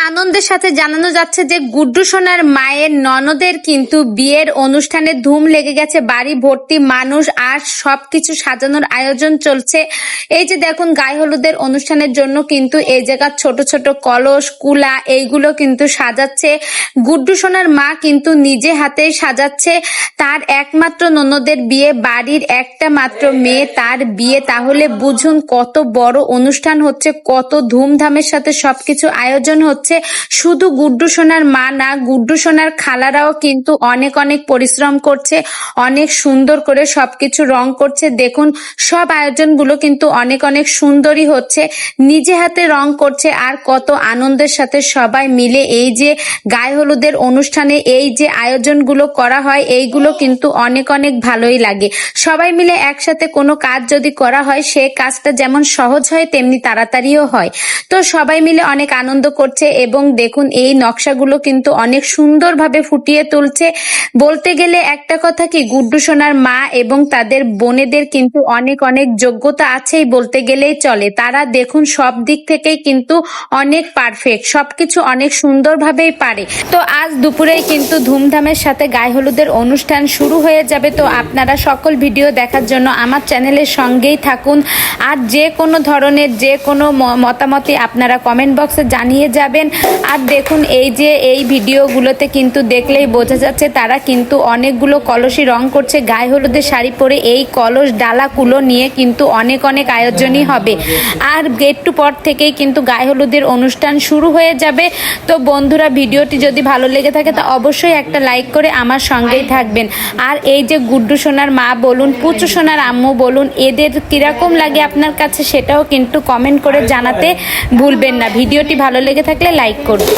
আনন্দের সাথে জানানো যাচ্ছে যে গুড্ডু সোনার মায়ের ননদের কিন্তু বিয়ের অনুষ্ঠানে ধুম লেগে গেছে, বাড়ি ভর্তি মানুষ আর সবকিছু সাজানোর আয়োজন চলছে। এই যে দেখুন, গায়ে হলুদের অনুষ্ঠানের জন্য কিন্তু এই জায়গার ছোট ছোট কলস কুলা এইগুলো কিন্তু সাজাচ্ছে। গুড্ডু সোনার মা কিন্তু নিজে হাতেই সাজাচ্ছে। তার একমাত্র ননদের বিয়ে, বাড়ির একটা মাত্র মেয়ে, তার বিয়ে। তাহলে বুঝুন কত বড় অনুষ্ঠান হচ্ছে, কত ধুমধামের সাথে সবকিছু আয়োজন হচ্ছে। শুধু গুড্ডু সোনার মা না, গুড্ডু সোনার খালারাও কিন্তু অনেক অনেক পরিশ্রম করছে, অনেক সুন্দর করে সবকিছু রং করছে। দেখুন সব আয়োজনগুলো কিন্তু অনেক অনেক সুন্দরই হচ্ছে, নিজে হাতে রং করছে। আর কত আনন্দের সাথে সবাই মিলে এই যে গায়ে হলুদের অনুষ্ঠানে এই যে আয়োজনগুলো করা হয়, এইগুলো কিন্তু অনেক অনেক ভালোই লাগে। সবাই মিলে একসাথে কোনো কাজ যদি করা হয়, সে কাজটা যেমন সহজ হয় তেমনি তাড়াতাড়িও হয়। তো সবাই মিলে অনেক আনন্দ করছে এবং দেখুন এই নকশাগুলো কিন্তু অনেক সুন্দরভাবে ফুটিয়ে তুলছে। বলতে গেলে একটা কথা কি, গুড্ডু সোনার মা এবং তাদের বোনেদের কিন্তু অনেক অনেক যোগ্যতা আছেই বলতে গেলেই চলে। তারা দেখুন সব দিক থেকেই কিন্তু অনেক পারফেক্ট, সবকিছু অনেক সুন্দরভাবেই পারে। তো আজ দুপুরেই কিন্তু ধুমধামের সাথে গায়ে হলুদের অনুষ্ঠান শুরু হয়ে যাবে। তো আপনারা সকল ভিডিও দেখার জন্য আমার চ্যানেলের সঙ্গেই থাকুন। আর যে কোনো ধরনের যে কোনো মতামতই আপনারা কমেন্ট বক্সে জানিয়ে যাবেন। আর দেখুন এই যে এই ভিডিওগুলোতে কিন্তু দেখলেই বোঝা যাচ্ছে তারা কিন্তু অনেকগুলো কলসি রং করছে। গায়ে হলুদের শাড়ি পরে এই কলস ডালাগুলো নিয়ে কিন্তু অনেক অনেক আয়োজনই হবে। আর একটু পর থেকেই কিন্তু গায়ে হলুদের অনুষ্ঠান শুরু হয়ে যাবে। তো বন্ধুরা, ভিডিওটি যদি ভালো লেগে থাকে তো অবশ্যই একটা লাইক করে আমার সঙ্গেই থাকবেন। আর এই যে গুড্ডু সোনার মা বলুন, পুচু সোনার আম্মু বলুন, এদের কিরকম লাগে আপনার কাছে সেটাও কিন্তু কমেন্ট করে জানাতে ভুলবেন না। ভিডিওটি ভালো লেগে থাকলে লাইক করুন।